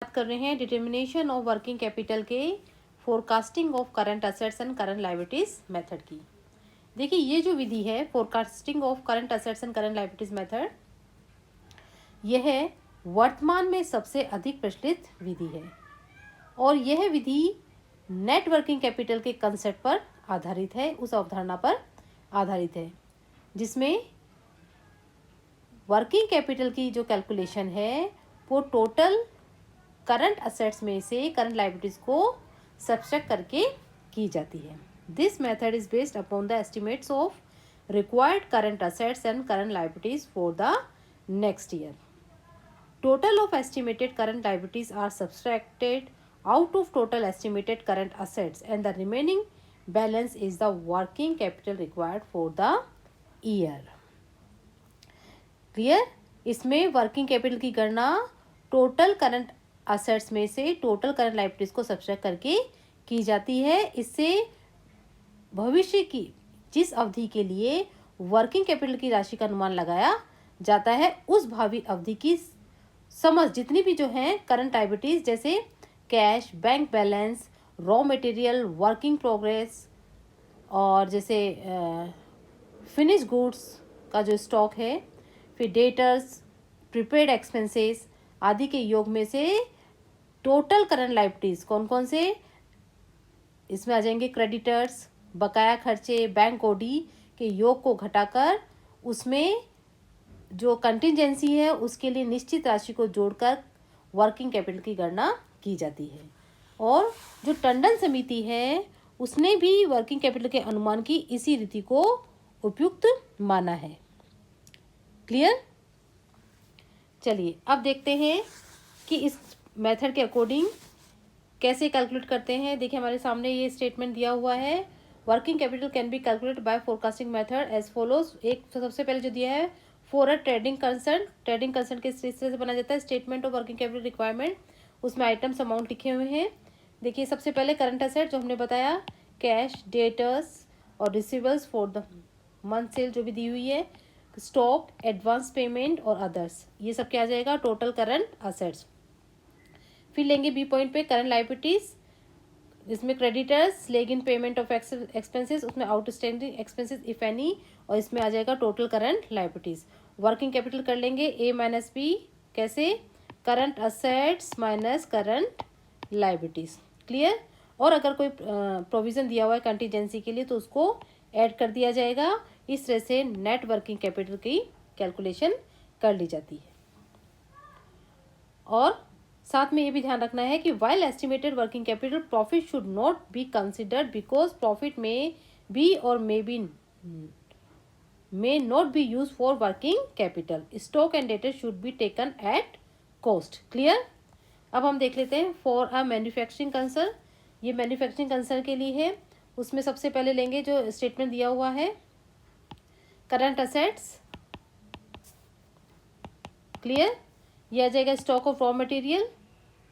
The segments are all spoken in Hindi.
बात कर रहे हैं डिटर्मिनेशन ऑफ वर्किंग कैपिटल के forecasting of current assets and current liabilities method की। देखिए ये जो विधि है forecasting of current assets and current liabilities method, यह वर्तमान में सबसे अधिक प्रचलित विधि है और यह विधि नेट वर्किंग कैपिटल के कंसेप्ट पर आधारित है, उस अवधारणा पर आधारित है जिसमें वर्किंग कैपिटल की जो कैलकुलेशन है वो टोटल करंट असेट्स में से करंट लायबिलिटीज को सब्ट्रैक्ट करके की जाती है। This method is based upon the estimates of required current assets and current liabilities for the next year. Total of estimated current liabilities are subtracted out of total estimated current assets and the remaining balance is the working capital required for the year. Clear? इसमें वर्किंग कैपिटल की गणना टोटल करंट असेट्स में से टोटल करंट लायबिलिटीज को सब्ट्रैक्ट करके की जाती है। इससे भविष्य की जिस अवधि के लिए वर्किंग कैपिटल की राशि का अनुमान लगाया जाता है उस भावी अवधि की समझ जितनी भी जो हैं करंट लायबिलिटीज जैसे cash, bank balance, raw material, working progress और जैसे फिनिश गुड्स का जो स्टॉक है, फिर डेटर्स, प्रीपेड एक्सपेंसेस आदि के योग में से टोटल करंट लायबिलिटीज कौन कौन से इसमें आ जाएंगे, क्रेडिटर्स, बकाया खर्चे, बैंक ओडी के योग को घटाकर उसमें जो कंटिजेंसी है उसके लिए निश्चित राशि को जोड़कर वर्किंग कैपिटल की गणना की जाती है। और जो टंडन समिति है उसने भी वर्किंग कैपिटल के अनुमान की इसी रीति को उपयुक्त माना है। क्लियर? चलिए अब देखते हैं कि इस मेथड के अकॉर्डिंग कैसे कैलकुलेट करते हैं। देखिए हमारे सामने ये स्टेटमेंट दिया हुआ है, working capital can be calculated by forecasting method as follows. एक सबसे पहले जो दिया है फॉर अ ट्रेडिंग कंसर्न किस तरह से बना जाता है, statement of working capital requirement, उसमें आइटम्स अमाउंट लिखे हुए हैं। देखिए सबसे पहले करंट असेट जो हमने बताया, कैश, डेटर्स और receivables for the month sale जो भी दी हुई है, स्टॉक, एडवांस पेमेंट और अदर्स, ये सब क्या आ जाएगा, टोटल करंट असेट्स। फिर लेंगे बी पॉइंट पे करंट लायबिलिटीज, इसमें creditors, leg in payment of expenses, उसमें आउटस्टैंडिंग एक्सपेंसेस इफ एनी, और इसमें आ जाएगा total current liabilities. Working capital कर लेंगे ए माइनस बी, कैसे, current assets minus current liabilities. Clear? और अगर कोई प्रोविजन दिया हुआ है कंटीजेंसी के लिए तो उसको ऐड कर दिया जाएगा। इस तरह से नेट वर्किंग कैपिटल की कैलकुलेशन कर ली जाती है। और साथ में ये भी ध्यान रखना है कि while estimated working capital profit should not be considered because profit में बी और may not be used for working capital. Stock and debtor should be taken at cost. Clear? अब हम देख लेते हैं फॉर अ मैन्युफैक्चरिंग कंसर्न, ये मैन्युफैक्चरिंग कंसर्न के लिए है। उसमें सबसे पहले लेंगे जो स्टेटमेंट दिया हुआ है करंट असेट्स। क्लियर? यह आ जाएगा स्टॉक ऑफ रॉ मटेरियल,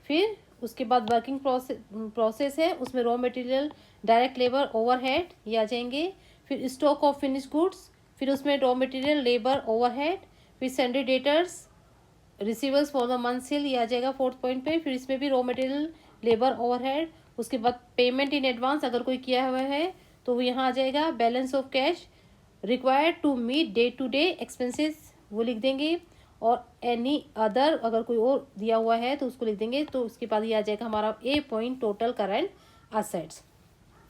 फिर उसके बाद वर्किंग प्रोसेस है, उसमें raw material, direct labour, overhead ये आ जाएंगे, फिर स्टॉक ऑफ फिनिश गुड्स, फिर उसमें रॉ मटेरियल, लेबर, ओवरहेड, फिर sundry debtors, receivers for the month sale ये आ जाएगा फोर्थ पॉइंट पे, फिर इसमें भी रॉ मटेरियल, लेबर, ओवरहेड, उसके बाद पेमेंट इन एडवांस अगर कोई किया हुआ है तो वो यहाँ आ जाएगा, balance of cash required to meet day to day expenses वो लिख देंगे, और एनी अदर अगर कोई और दिया हुआ है तो उसको लिख देंगे। तो उसके बाद ये आ जाएगा हमारा ए पॉइंट टोटल करंट असेट्स।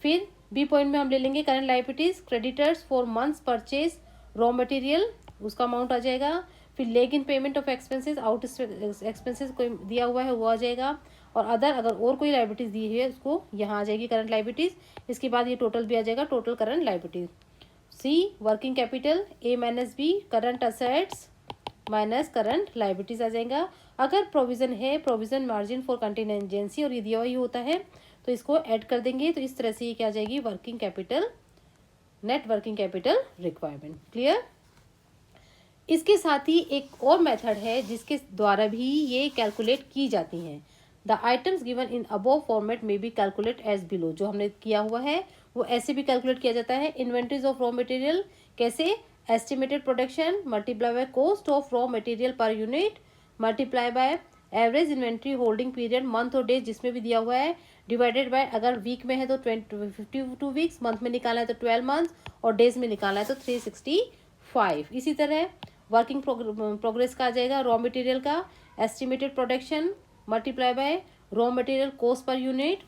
फिर बी पॉइंट में हम ले लेंगे current liabilities, creditors for months purchase raw material उसका अमाउंट आ जाएगा, फिर leg in payment of expenses, out expenses कोई दिया हुआ है वो आ जाएगा, और अदर अगर और कोई लायबिलिटीज दी है उसको यहाँ आ जाएगी करंट लायबिलिटीज। इसके बाद ये टोटल भी आ जाएगा total current liabilities. C working capital A minus B current assets minus current liabilities आ जाएगा। अगर प्रोविजन है, प्रोविजन मार्जिन फॉर कंटीजेंसी और ये दिया हुआ ही होता है तो इसको ऐड कर देंगे। तो इस तरह से ये क्या आ जाएगी, working capital, net working capital requirement. Clear? इसके साथ ही एक और मेथड है जिसके द्वारा भी ये कैलकुलेट की जाती हैं। The items given in above format में बी कैलकुलेट एज बिलो, जो हमने किया हुआ है वो ऐसे भी कैलकुलेट किया जाता है। इन्वेंट्रीज ऑफ रॉ मटेरियल कैसे, estimated production multiply by cost of raw material पर unit multiply by average inventory holding period month और डेज जिसमें भी दिया हुआ है डिवाइडेड बाय, अगर वीक में है तो 52 वीक्स, मंथ में निकाला है तो 12 मंथ्स और डेज में निकाला है तो 365। इसी तरह वर्किंग प्रोग्रेस का आ जाएगा रॉ मटेरियल का estimated production multiply by raw material cost per unit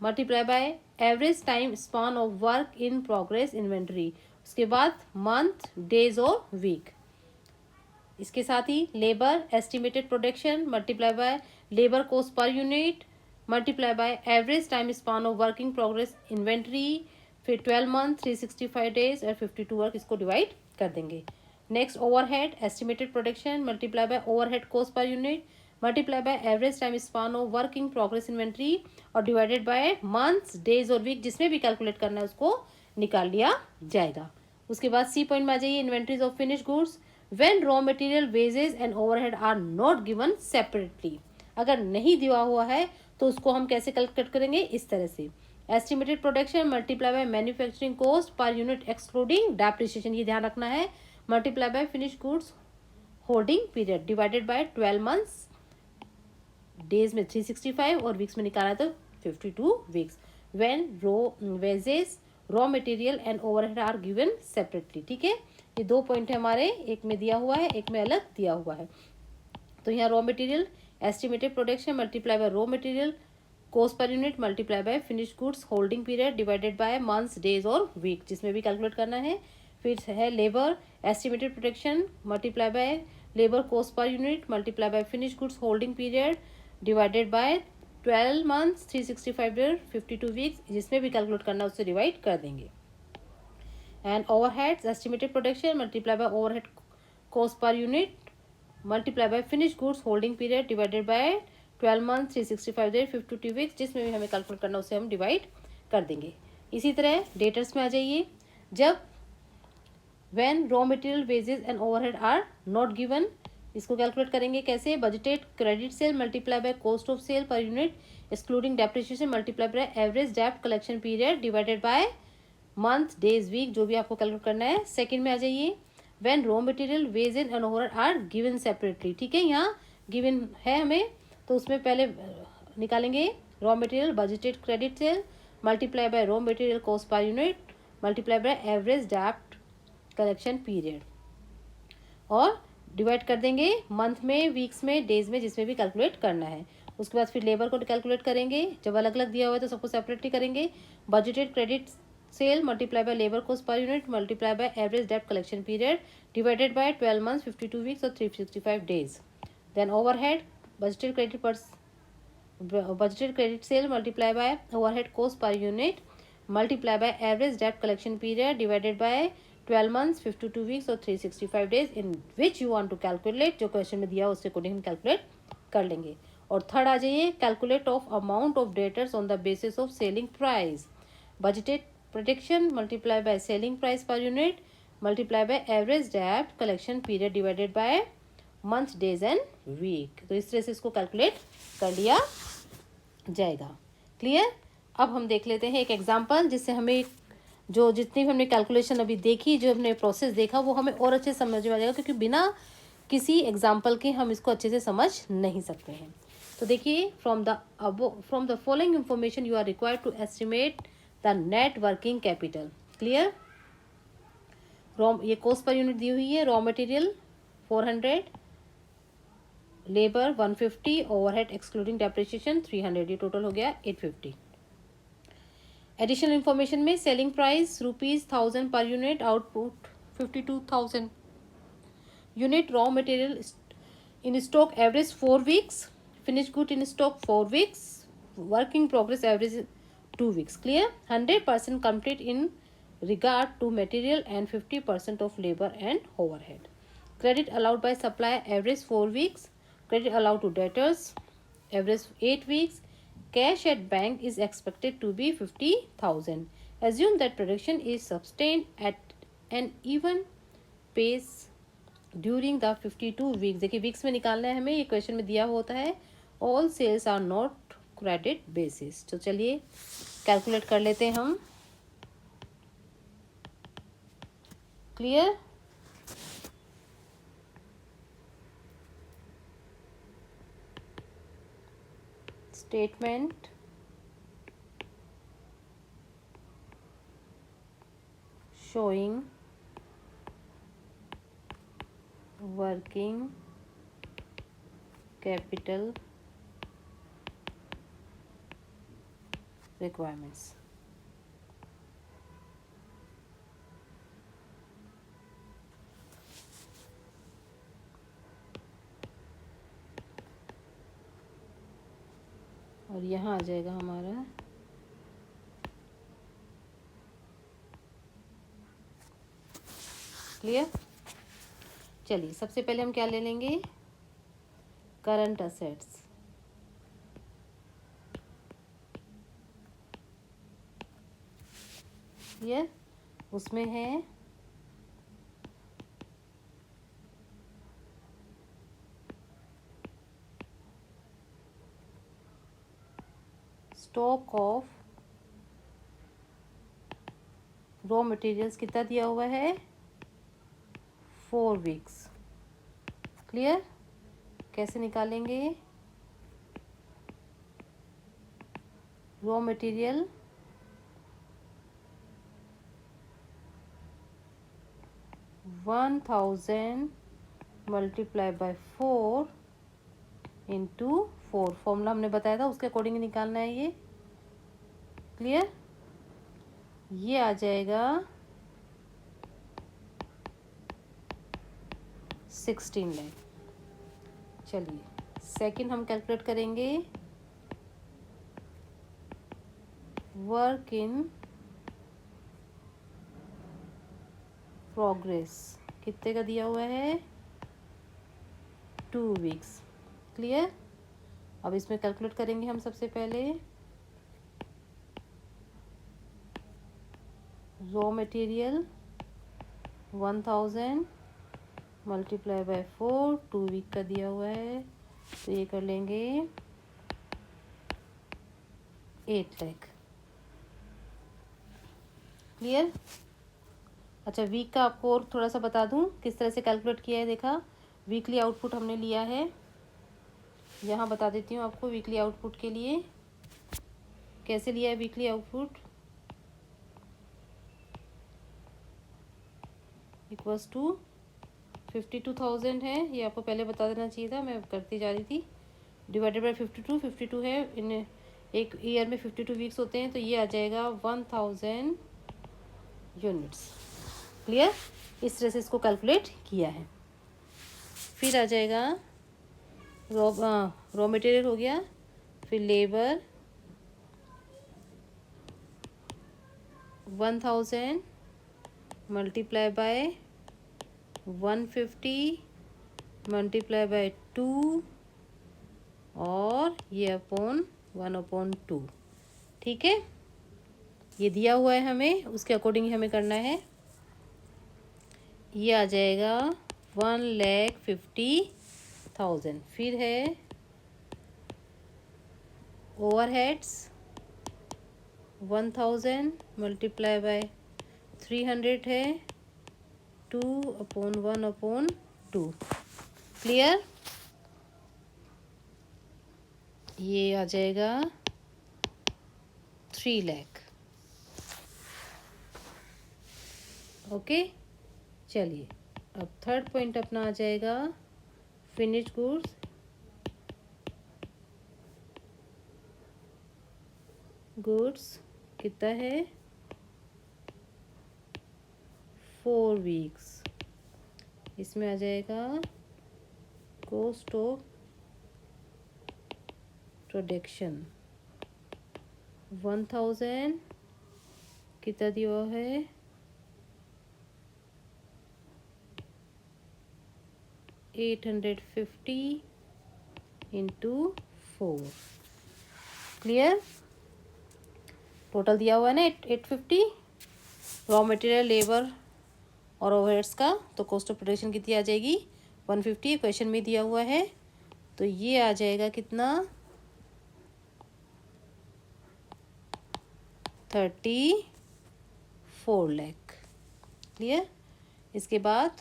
multiply by average time span of work in progress inventory, उसके बाद मंथ डेज और वीक। इसके साथ ही labour estimated production multiply by labour cost per unit multiply by average time span of working progress inventory, फिर 12 मंथ 365 डेज और 52 वर्क, इसको डिवाइड कर देंगे। Next overhead estimated production multiply bye overhead cost per unit multiply by average time span of working progress inventory और डिवाइडेड बाय मंथ्स डेज और वीक, जिसमें भी कैलकुलेट करना है उसको निकाल लिया जाएगा। उसके बाद सी पॉइंट में आ जाइए inventories of finish goods when raw material wages and overhead are not given separately, अगर नहीं दिया हुआ है तो उसको हम कैसे कैलकुलेट करेंगे, इस तरह से estimated production multiply by manufacturing cost per unit excluding depreciation, ये ध्यान रखना है, multiply by finish goods holding period divided by 12 months, days में 365 और वीक्स में निकाला तो 52 weeks when wages raw material and overhead are given separately. ठीक है, ये दो पॉइंट है हमारे, एक में दिया हुआ है एक में अलग दिया हुआ है। तो यहाँ raw material estimated production multiply by raw material cost per unit multiply by finish goods holding period divided bye months days और वीक, जिसमें भी कैलकुलेट करना है। फिर है labour estimated production multiply by labour cost per unit multiply by finish goods holding period divided by 12 months 365 days 52 weeks, जिसमें भी कैलकुलेट करना है उससे डिवाइड कर देंगे। And overheads estimated production multiply bye overhead cost per unit multiply by finish goods holding period divided by 12 month 365 days 52 weeks, जिसमें भी हमें कैलकुलेट करना उसे हम डिवाइड कर देंगे। इसी तरह डेटर्स में आ जाइए, जब when raw material wages and overhead are not given, इसको कैलकुलेट करेंगे कैसे, budgeted credit sale multiply by cost of sale per unit excluding depreciation multiply by average डेप्ट collection period divided by month days week, जो भी आपको कैलकुलेट करना है। सेकंड में आ जाइए when raw material wages and overhead are given separately. ठीक है, यहाँ गिवन है हमें तो उसमें पहले निकालेंगे raw material budgeted credit sale multiply by raw material cost per unit multiply by average डेप्ट कलेक्शन पीरियड और डिवाइड कर देंगे मंथ में वीक्स में डेज में, जिसमें भी कैलकुलेट करना है। उसके बाद फिर लेबर को कैलकुलेट करेंगे, जब अलग अलग दिया हुआ है तो सबको सेपरेटली करेंगे। Budgeted credit sale multiply by labour cost per unit multiply by average डेप्ट collection period divided by 12 months 52 weeks और 365 days. Then overhead budgeted credit sale multiply by overhead cost per unit multiply by average debt collection period divided by 12 months 52 weeks और 365 days in which you want to calculate, जो क्वेश्चन में दिया उससे अकॉर्डिंग हम कैलकुलेट कर लेंगे। और थर्ड आ जाइए calculate of amount of debtors on the basis of selling price budgeted production multiply by selling price per unit multiply by average debt collection period divided by month days and week. तो इस तरह से इसको कैलकुलेट कर लिया जाएगा। क्लियर। अब हम देख लेते हैं एक एग्जांपल जिससे हमें जो जितनी भी हमने कैलकुलेशन अभी देखी, जो हमने प्रोसेस देखा, वो हमें और अच्छे समझ में आ जाएगा, क्योंकि बिना किसी एग्जांपल के हम इसको अच्छे से समझ नहीं सकते हैं। तो देखिए, from the following information you are required to estimate the net working capital. Clear. ये कॉस्ट पर यूनिट दी हुई है, raw material 400, labour 150, overhead excluding depreciation 300, ये टोटल हो गया 850। एडिशनल इन्फॉर्मेशन में selling price ₹1000 per unit, output 52,000 unit, raw material in stock average 4 weeks, finish good in stock 4 weeks, working progress average 2 weeks. Clear. 100% complete in regard to material and 50% of labor and overhead. Credit allowed by supplier average 4 weeks. Credit allowed to debtors average 8 weeks. Cash at bank is expected to be 50,000. Assume that production is sustained at an even pace during the 52 weeks. देखिए weeks में निकालना है हमें, ये क्वेश्चन में दिया होता है। All sales are not credit basis. तो चलिए कैलकुलेट कर लेते हैं हम। Clear. Statement showing working capital requirements. और यहाँ आ जाएगा हमारा क्लियर। चलिए सबसे पहले हम क्या ले लेंगे, करंट असेट्स। क्लियर, उसमें है स्टॉक ऑफ रॉ मटेरियल्स कितना दिया हुआ है, 4 वीक्स। क्लियर, कैसे निकालेंगे, raw material 1000 multiply by 4 into 4, formula हमने बताया था उसके अकॉर्डिंग निकालना है ये। क्लियर, ये आ जाएगा 16 लाख। चलिए सेकंड हम कैलकुलेट करेंगे, वर्क इन प्रोग्रेस कितने का दिया हुआ है, 2 वीक्स। क्लियर, अब इसमें कैलकुलेट करेंगे हम सबसे पहले raw material 1000 multiply by 4, 2 week का दिया हुआ है, तो ये कर लेंगे 8 लाख। क्लियर, अच्छा वीक का आपको और थोड़ा सा बता दूं किस तरह से कैलकुलेट किया है। देखा, वीकली आउटपुट हमने लिया है, यहाँ बता देती हूँ आपको वीकली आउटपुट के लिए कैसे लिया है। वीकली आउटपुट इक्वल्स टू 52,000 है, ये आपको पहले बता देना चाहिए था, मैं करती जा रही थी। डिवाइडेड बाय 52 है, इन एक ईयर में 52 वीक्स होते हैं, तो ये आ जाएगा 1000 यूनिट्स। क्लियर, इस तरह से इसको कैलकुलेट किया है। फिर आ जाएगा रॉ मटेरियल हो गया, फिर labour 1000 multiply bye 150 multiply by 2 और ये अपॉन 1/2। ठीक है, ये दिया हुआ है हमें, उसके अकॉर्डिंग ही हमें करना है। ये आ जाएगा 1,50,000। फिर है ओवरहेड्स 1000 मल्टीप्लाई बाय 300 है, 2/1/2। क्लियर, ये आ जाएगा 3 लाख। ओके, चलिए अब थर्ड पॉइंट अपना आ जाएगा फिनिश्ड गुड्स। कितना है, 4 वीक्स। इसमें आ जाएगा कॉस्ट ऑफ प्रोडक्शन 1000 कितना दिया हुआ है, 850 इंटू 4। क्लियर, टोटल दिया हुआ है ना 850, रॉ मटेरियल, लेबर और ओवरहेड्स का, तो कॉस्ट ऑफ प्रोडक्शन कितनी आ जाएगी, 150 क्वेश्चन में दिया हुआ है, तो ये आ जाएगा कितना, 34 लाख। क्लियर, इसके बाद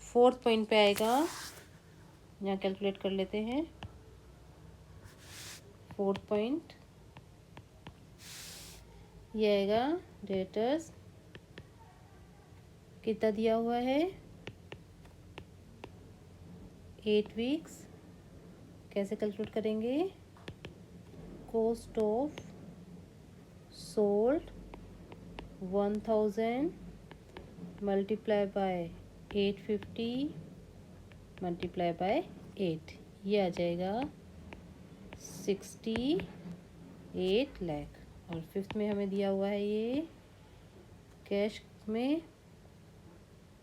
फोर्थ पॉइंट पे आएगा, यहाँ कैलकुलेट कर लेते हैं। 4th पॉइंट ये आएगा डेटर्स कितना दिया हुआ है 8 वीक्स। कैसे कैलकुलेट करेंगे cost of sold 1000 multiply bye 850 multiply by 8 ये आ जाएगा 68 लाख। और 5th में हमें दिया हुआ है ये कैश में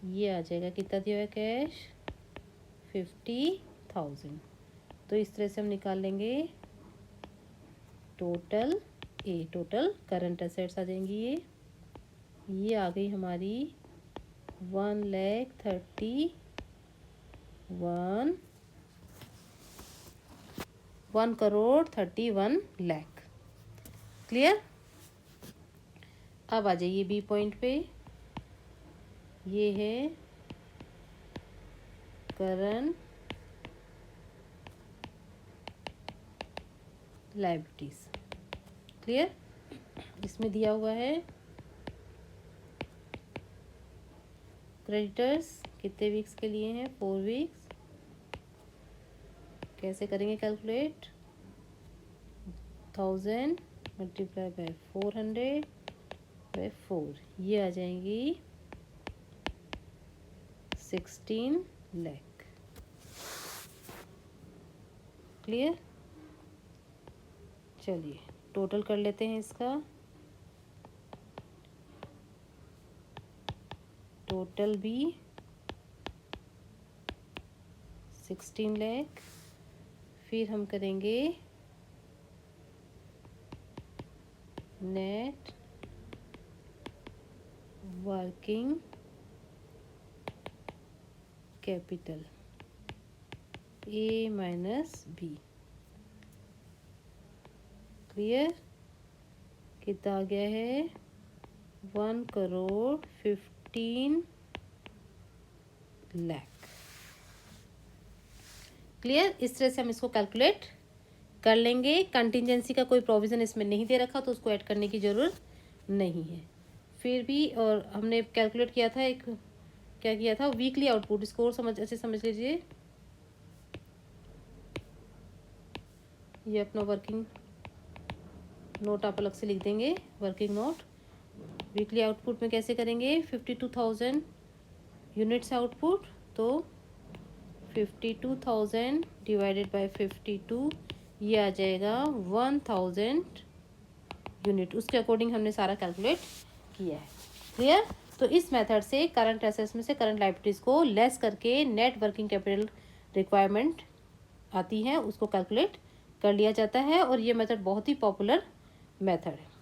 ये आ जाएगा कितना दिया हुआ है कैश 50,000। तो इस तरह से हम निकाल लेंगे टोटल करंट एसेट्स आ जाएंगी ये आ गई हमारी 1,31 लाख। क्लियर। अब आ जाइए बी पॉइंट पे ये है करंट लायबिलिटीज। क्लियर। इसमें दिया हुआ है क्रेडिटर्स कितने वीक्स के लिए हैं 4 वीक्स। कैसे करेंगे कैलकुलेट 1000 मल्टीप्लाई बाय 400 बाय 4 ये आ जाएंगी 16 लाख। क्लियर। चलिए टोटल कर लेते हैं इसका। टोटल भी 16 लाख। फिर हम करेंगे net working capital A minus B. Clear. कितना आ गया है 1,15 लाख। क्लियर। इस तरह से हम इसको कैलकुलेट कर लेंगे। कंटिजेंसी का कोई प्रोविज़न इसमें नहीं दे रखा तो उसको ऐड करने की ज़रूरत नहीं है। फिर भी और हमने कैलकुलेट किया था क्या किया था वीकली आउटपुट। इसको और अच्छे समझ लीजिए। ये अपना वर्किंग नोट आप अलग से लिख देंगे वर्किंग नोट। वीकली आउटपुट में कैसे करेंगे 52,000 यूनिट्स आउटपुट तो 52,000 डिवाइडेड बाय 52 ये आ जाएगा 1000 यूनिट। उसके अकॉर्डिंग हमने सारा कैलकुलेट किया है। क्लियर। तो इस मेथड से करंट एसेट्स में से करंट लायबिलिटीज़ को लेस करके नेट वर्किंग कैपिटल रिक्वायरमेंट आती है उसको कैलकुलेट कर लिया जाता है। और ये मेथड बहुत ही पॉपुलर मेथड है।